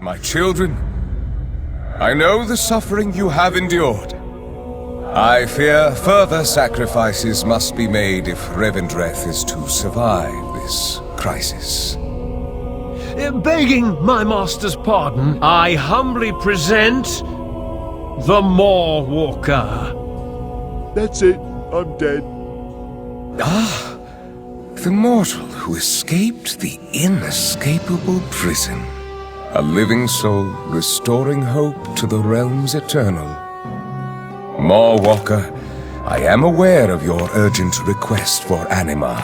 My children, I know the suffering you have endured. I fear further sacrifices must be made if Revendreth is to survive this crisis. Begging my master's pardon, I humbly present the Maw Walker. That's it. I'm dead. Ah, the mortal who escaped the inescapable prison. A living soul restoring hope to the realms eternal. Maw Walker, I am aware of your urgent request for anima.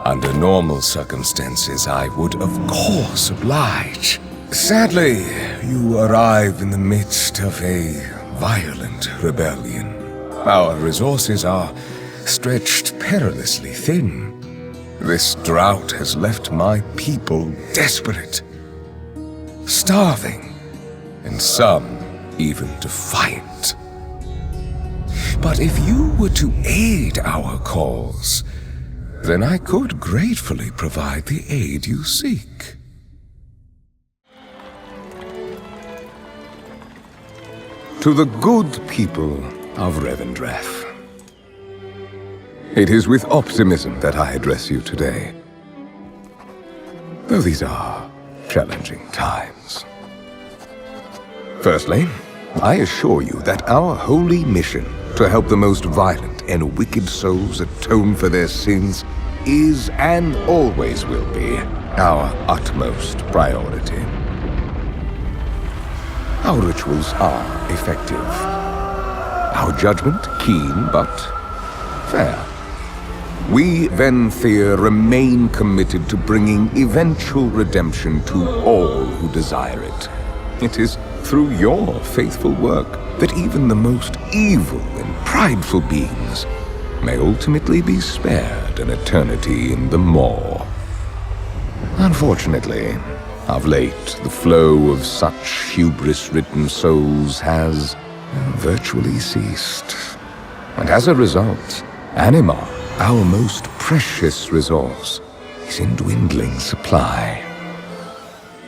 Under normal circumstances, I would of course oblige. Sadly, you arrive in the midst of a violent rebellion. Our resources are stretched perilously thin. This drought has left my people desperate, starving, and some even defiant. But if you were to aid our cause, then I could gratefully provide the aid you seek. To the good people of Revendreth, it is with optimism that I address you today. Though these are challenging times. Firstly, I assure you that our holy mission to help the most violent and wicked souls atone for their sins is and always will be our utmost priority. Our rituals are effective. Our judgment keen but fair. We, Venthyr, remain committed to bringing eventual redemption to all who desire it. It is through your faithful work that even the most evil and prideful beings may ultimately be spared an eternity in the Maw. Unfortunately, of late, the flow of such hubris-ridden souls has virtually ceased. And as a result, anima, our most precious resource, is in dwindling supply.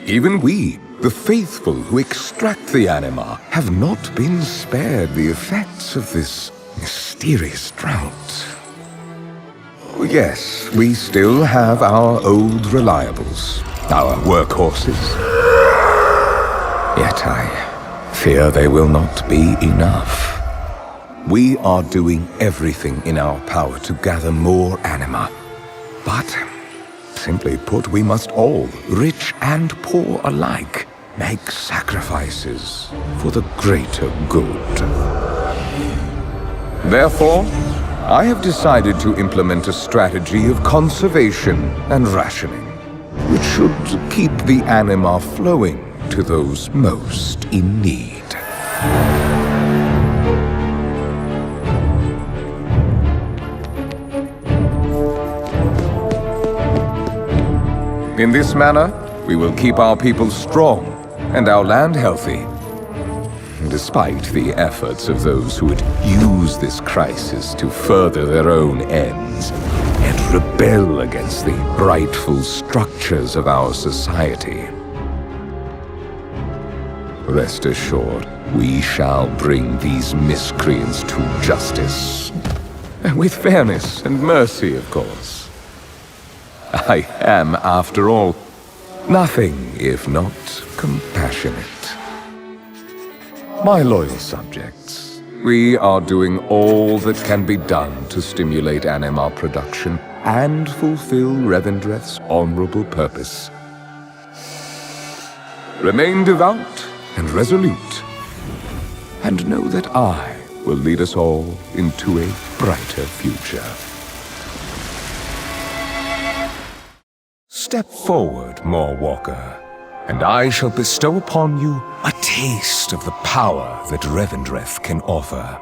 Even we, the faithful who extract the anima, have not been spared the effects of this mysterious drought. Yes, we still have our old reliables, our workhorses. Yet I fear they will not be enough. We are doing everything in our power to gather more anima. But, simply put, we must all, rich and poor alike, make sacrifices for the greater good. Therefore, I have decided to implement a strategy of conservation and rationing, which should keep the anima flowing to those most in need. In this manner, we will keep our people strong and our land healthy, despite the efforts of those who would use this crisis to further their own ends and rebel against the rightful structures of our society. Rest assured, we shall bring these miscreants to justice. With fairness and mercy, of course. I am, after all, nothing if not compassionate. My loyal subjects, we are doing all that can be done to stimulate anima production and fulfill Revendreth's honorable purpose. Remain devout and resolute, and know that I will lead us all into a brighter future. Step forward, Maw Walker, and I shall bestow upon you a taste of the power that Revendreth can offer.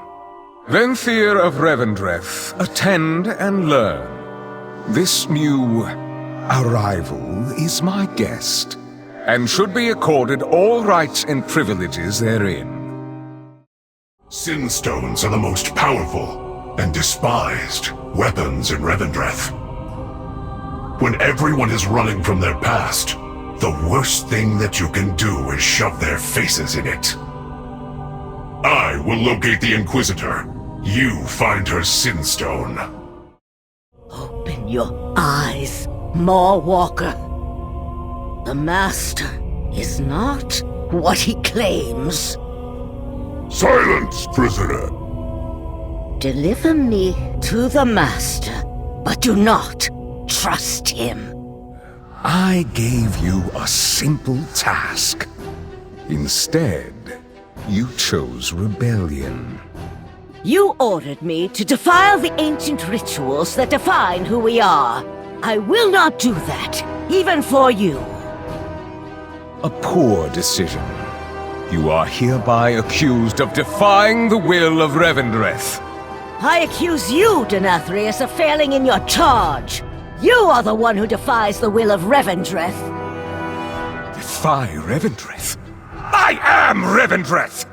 Venthyr of Revendreth, attend and learn. This new arrival is my guest, and should be accorded all rights and privileges therein. Sin stones are the most powerful and despised weapons in Revendreth. When everyone is running from their past, the worst thing that you can do is shove their faces in it. I will locate the Inquisitor. You find her Sinstone. Open your eyes, Walker. The Master is not what he claims. Silence, prisoner! Deliver me to the Master, but do not trust him. I gave you a simple task. Instead, you chose rebellion. You ordered me to defile the ancient rituals that define who we are. I will not do that, even for you. A poor decision. You are hereby accused of defying the will of Revendreth. I accuse you, Denathrius, of failing in your charge. You are the one who defies the will of Revendreth. Defy Revendreth? I am Revendreth!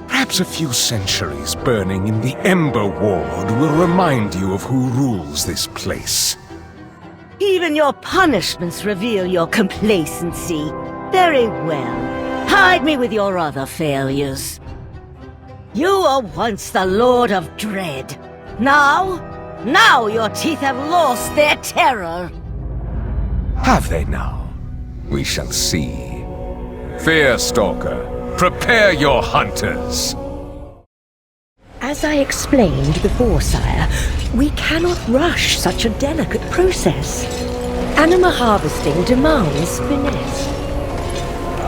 Perhaps a few centuries burning in the Ember Ward will remind you of who rules this place. Even your punishments reveal your complacency. Very well. Hide me with your other failures. You were once the Lord of Dread. Now your teeth have lost their terror. Have they now? We shall see. Fearstalker, prepare your hunters. As I explained before, Sire, we cannot rush such a delicate process. Anima harvesting demands finesse.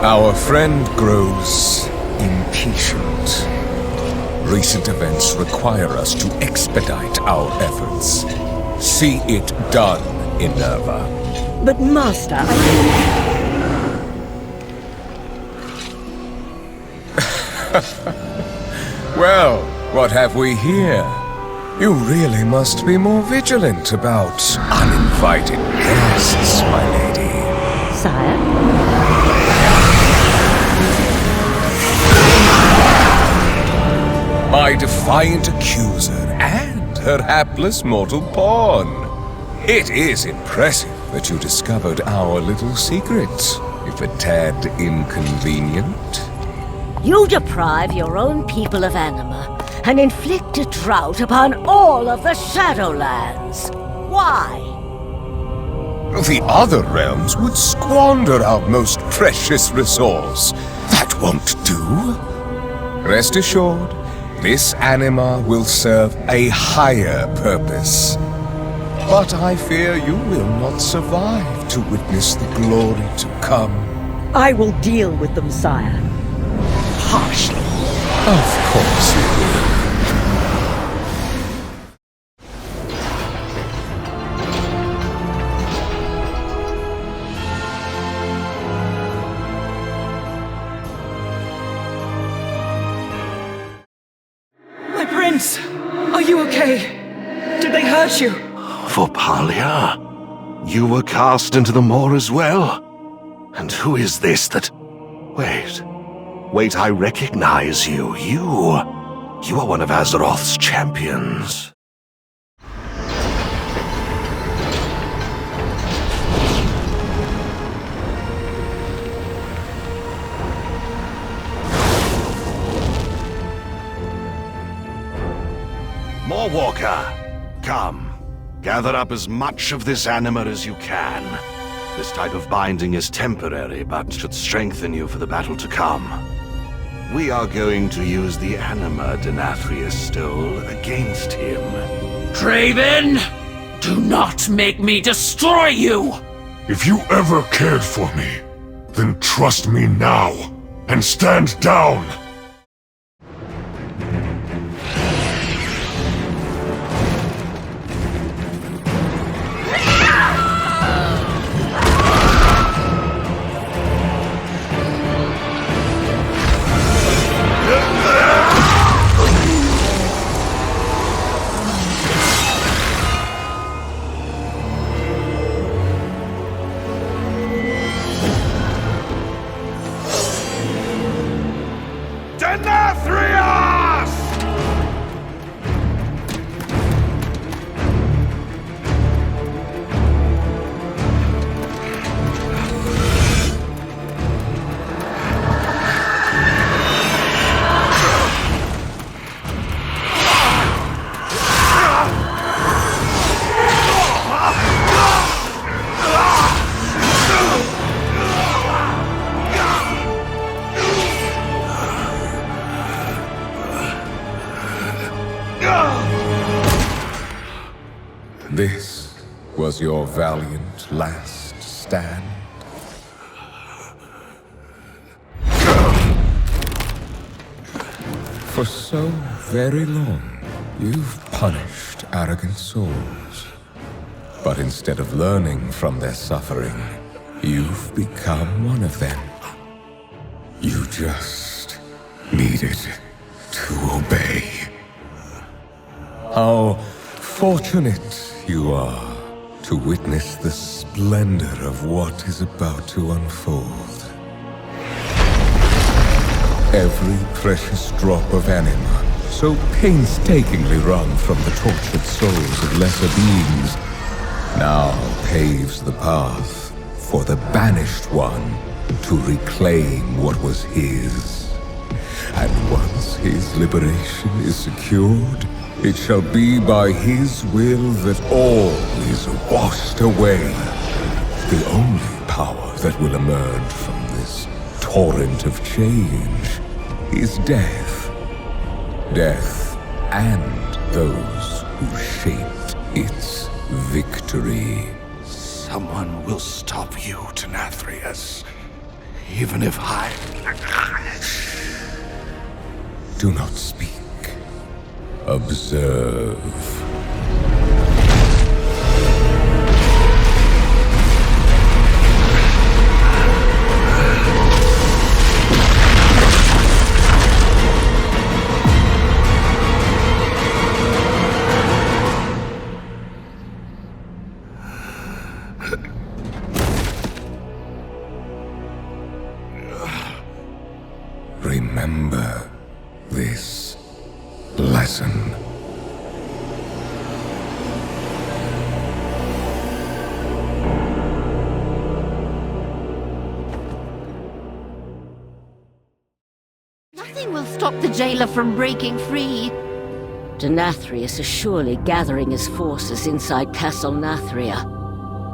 Our friend grows impatient. Recent events require us to expedite our efforts. See it done, Inerva. But Master, Well, what have we here? You really must be more vigilant about uninvited guests, my lady. Sire? My defiant accuser and her hapless mortal pawn. It is impressive that you discovered our little secret, if a tad inconvenient. You deprive your own people of anima, and inflict a drought upon all of the Shadowlands. Why? The other realms would squander our most precious resource. That won't do. Rest assured, this anima will serve a higher purpose. But I fear you will not survive to witness the glory to come. I will deal with them, Sire. Harshly. Of course you will. My prince! Are you okay? Did they hurt you? Vorpalia? You were cast into the moor as well? And who is this that... Wait, I recognize you. You are one of Azeroth's champions. Walker, come. Gather up as much of this anima as you can. This type of binding is temporary, but should strengthen you for the battle to come. We are going to use the anima Denathrius stole against him. Draven! Do not make me destroy you! If you ever cared for me, then trust me now, and stand down! your valiant last stand? For so very long, you've punished arrogant souls. But instead of learning from their suffering, you've become one of them. You just needed to obey. How fortunate you are to witness the splendor of what is about to unfold. Every precious drop of anima, so painstakingly wrung from the tortured souls of lesser beings, now paves the path for the banished one to reclaim what was his. And once his liberation is secured, it shall be by his will that all is washed away. The only power that will emerge from this torrent of change is death. Death and those who shaped its victory. Someone will stop you, Denathrius. Even if I... Do not speak. Observe. Remember this lesson. Nothing will stop the jailer from breaking free. Denathrius is surely gathering his forces inside Castle Nathria.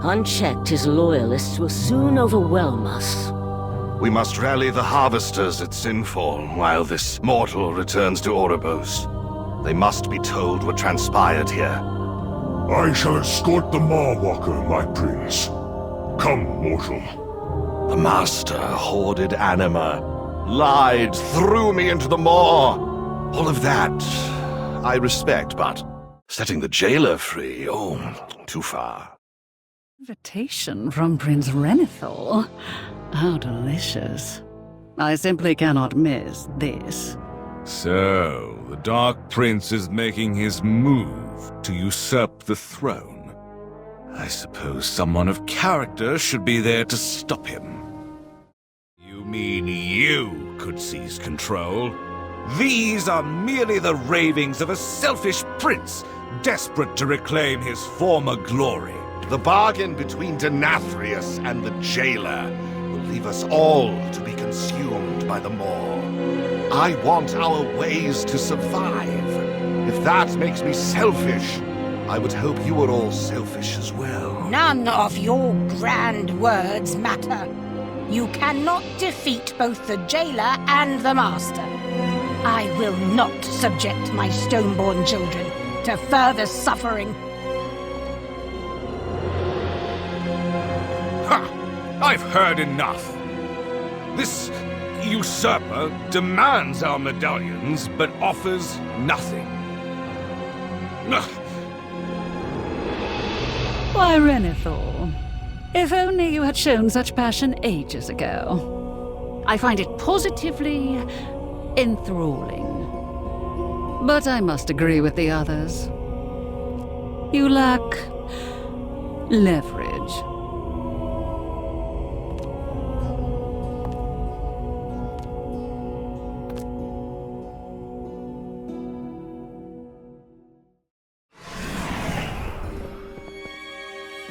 Unchecked, his loyalists will soon overwhelm us. We must rally the harvesters at Sinfall while this mortal returns to Oribos. They must be told what transpired here. I shall escort the Mawwalker, my prince. Come, mortal. The Master hoarded anima, lied, threw me into the maw. All of that I respect, but setting the jailer free, oh, too far. Invitation from Prince Renethal. How delicious. I simply cannot miss this. So, the Dark Prince is making his move to usurp the throne. I suppose someone of character should be there to stop him. You mean you could seize control? These are merely the ravings of a selfish prince, desperate to reclaim his former glory. The bargain between Denathrius and the jailer will leave us all to be consumed by the maw. I want our ways to survive. If that makes me selfish, I would hope you were all selfish as well. None of your grand words matter. You cannot defeat both the jailer and the master. I will not subject my stoneborn children to further suffering. Ha! I've heard enough. This usurper demands our medallions, but offers nothing. Ugh. Why, Renethal, if only you had shown such passion ages ago. I find it positively enthralling. But I must agree with the others. You lack leverage.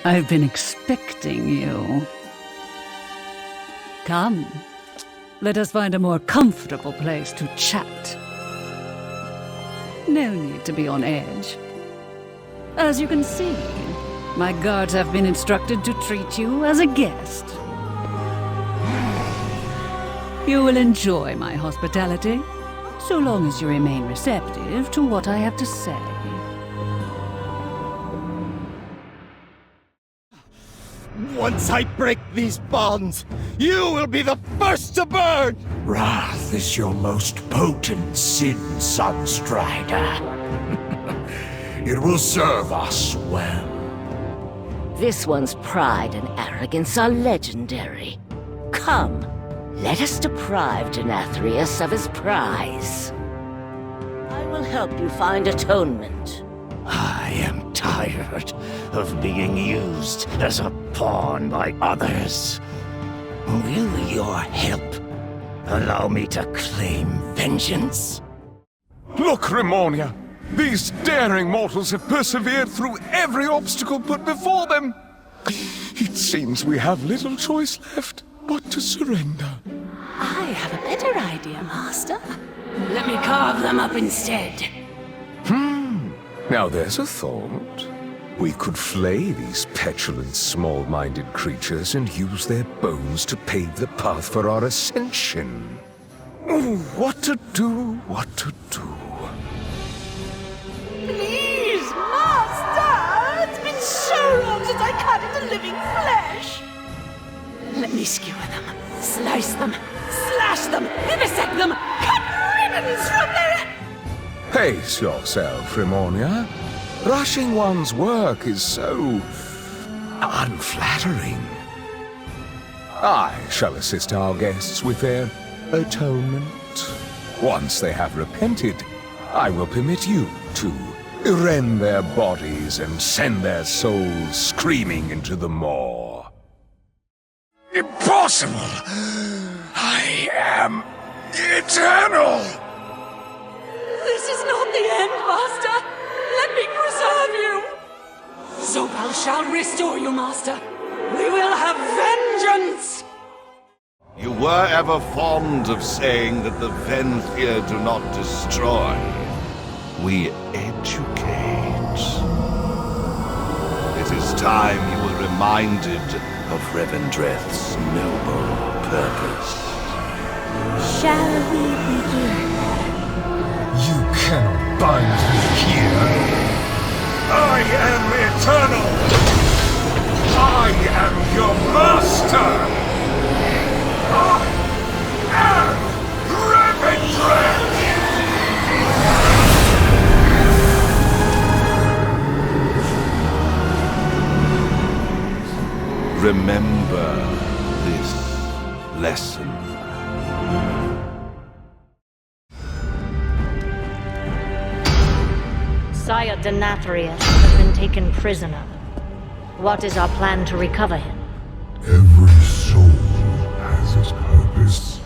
I've been expecting you. Come, let us find a more comfortable place to chat. No need to be on edge. As you can see, my guards have been instructed to treat you as a guest. You will enjoy my hospitality, so long as you remain receptive to what I have to say. Once I break these bonds, you will be the first to burn! Wrath is your most potent sin, Sunstrider. It will serve us well. This one's pride and arrogance are legendary. Come, let us deprive Denathrius of his prize. I will help you find atonement. I am tired of being used as a pawn by others. Will your help allow me to claim vengeance? Look, Remornia! These daring mortals have persevered through every obstacle put before them. It seems we have little choice left but to surrender. I have a better idea, Master. Let me carve them up instead. Now there's a thought. We could flay these petulant, small-minded creatures and use their bones to pave the path for our ascension. Oh, what to do, what to do. Please, Master! It's been so long since I cut into living flesh! Let me skewer them, slice them, slash them, vivisect them, cut ribbons from their... Pace yourself, Remornia. Rushing one's work is so... unflattering. I shall assist our guests with their atonement. Once they have repented, I will permit you to rend their bodies and send their souls screaming into the maw. Impossible! I am eternal! This is not the end, Master! Let me preserve you! Zobel shall restore you, Master! We will have vengeance! You were ever fond of saying that the Venthir do not destroy. We educate. It is time you were reminded of Revendreth's noble purpose. Shall we begin? You cannot bind me here. I am eternal! I am your master! I am Revendreth! Remember this lesson. Sire Denathrius has been taken prisoner. What is our plan to recover him? Every soul has its purpose.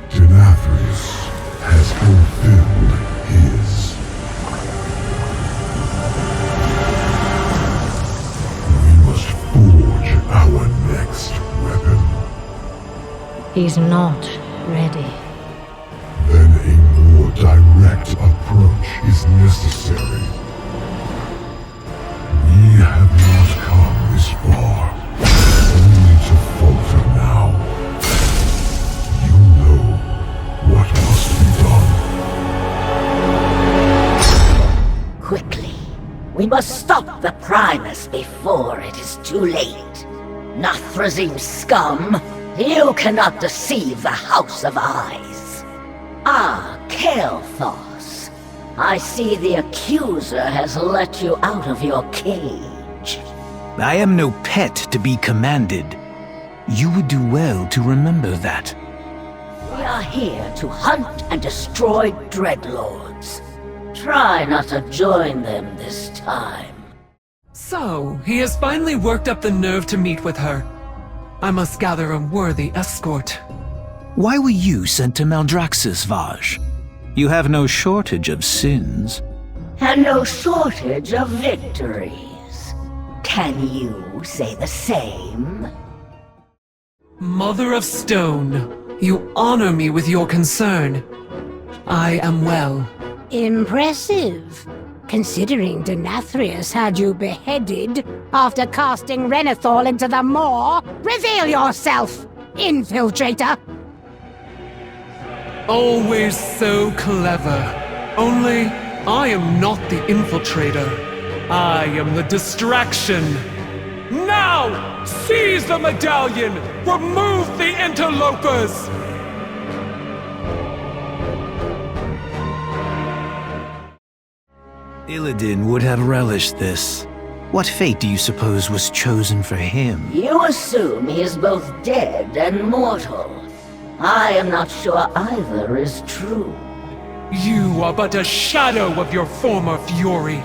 Denathrius has fulfilled his. We must forge our next weapon. He's not ready. Then a more direct approach is necessary. We have not come this far, only to falter now. You know what must be done. Quickly, we must stop the Primus before it is too late. Nathrezim scum, you cannot deceive the House of Eyes. Ah, Kael'thas, I see the Accuser has let you out of your cage. I am no pet to be commanded. You would do well to remember that. We are here to hunt and destroy Dreadlords. Try not to join them this time. So, he has finally worked up the nerve to meet with her. I must gather a worthy escort. Why were you sent to Maldraxxus, Vaj? You have no shortage of sins. And no shortage of victories. Can you say the same? Mother of Stone, you honor me with your concern. I am well. Impressive. Considering Denathrius had you beheaded after casting Renethal into the maw, reveal yourself, infiltrator! Always so clever. Only, I am not the infiltrator. I am the distraction. Now! Seize the medallion! Remove the interlopers! Illidan would have relished this. What fate do you suppose was chosen for him? You assume he is both dead and mortal. I am not sure either is true. You are but a shadow of your former fury.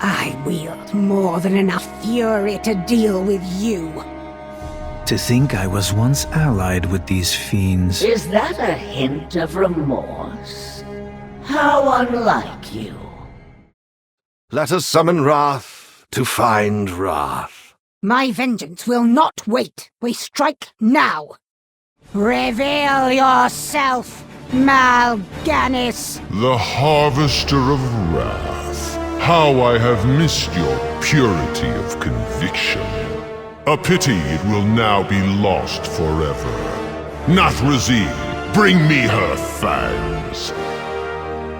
I wield more than enough fury to deal with you. To think I was once allied with these fiends. Is that a hint of remorse? How unlike you. Let us summon wrath to find wrath. My vengeance will not wait. We strike now. Reveal yourself, Mal'Ganis. The Harvester of Wrath. How I have missed your purity of conviction. A pity it will now be lost forever. Nathrezim, bring me her fangs.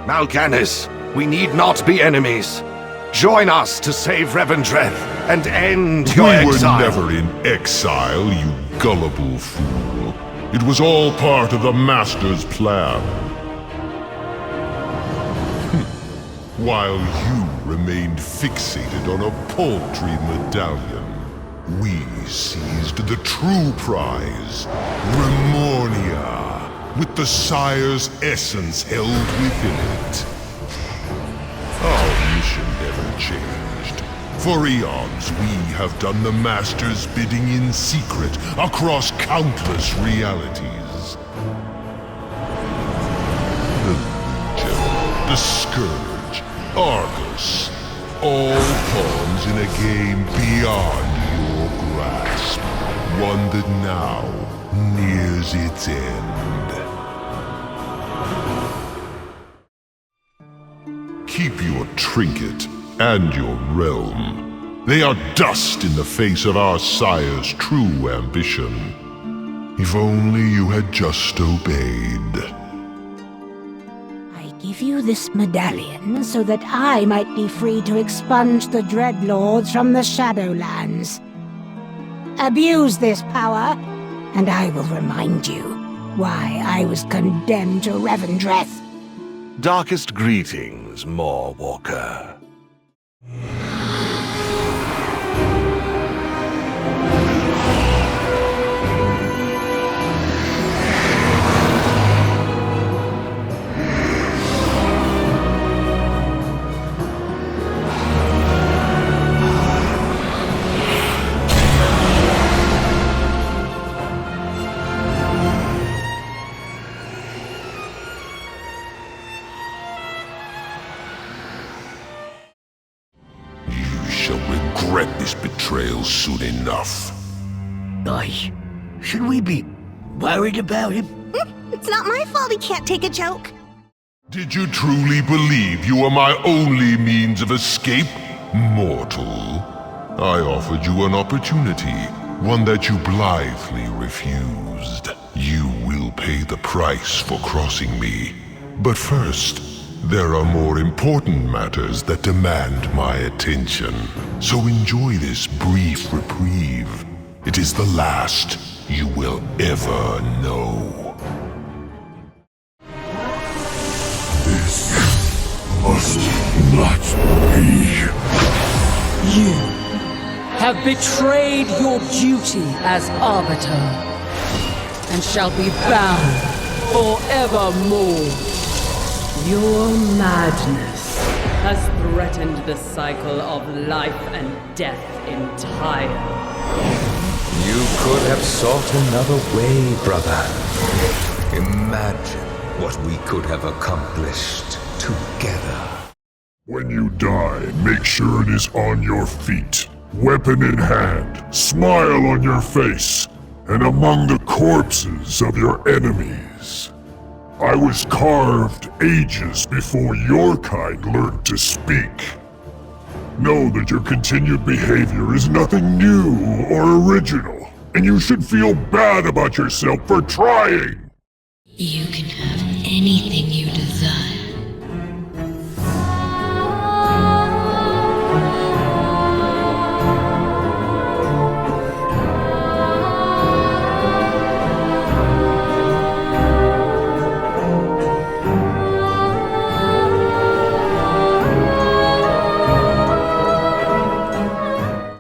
Mal'Ganis, we need not be enemies. Join us to save Revendreth and end your exile. We were never in exile, you gullible fool. It was all part of the Master's plan. While you remained fixated on a paltry medallion, we seized the true prize, Remornia, with the Sire's essence held within it. Our mission never changed. For eons, we have done the Master's bidding in secret across countless realities. The Legion, the Scourge, Argus, all pawns in a game beyond your grasp. One that now nears its end. Keep your trinket and your realm. They are dust in the face of our Sire's true ambition. If only you had just obeyed. I give you this medallion so that I might be free to expunge the Dreadlords from the Shadowlands. Abuse this power, and I will remind you why I was condemned to Revendreth. Darkest greetings, Walker. This betrayal soon enough. Gosh, should we be worried about him? It's not my fault he can't take a joke. Did you truly believe you were my only means of escape, mortal? I offered you an opportunity, one that you blithely refused. You will pay the price for crossing me. But first, there are more important matters that demand my attention. So enjoy this brief reprieve. It is the last you will ever know. This must not be. You have betrayed your duty as Arbiter, and shall be bound forevermore. Your madness has threatened the cycle of life and death entire. You could have sought another way, brother. Imagine what we could have accomplished together. When you die, make sure it is on your feet, weapon in hand, smile on your face, and among the corpses of your enemies. I was carved ages before your kind learned to speak. Know that your continued behavior is nothing new or original, and you should feel bad about yourself for trying. You can have anything you desire.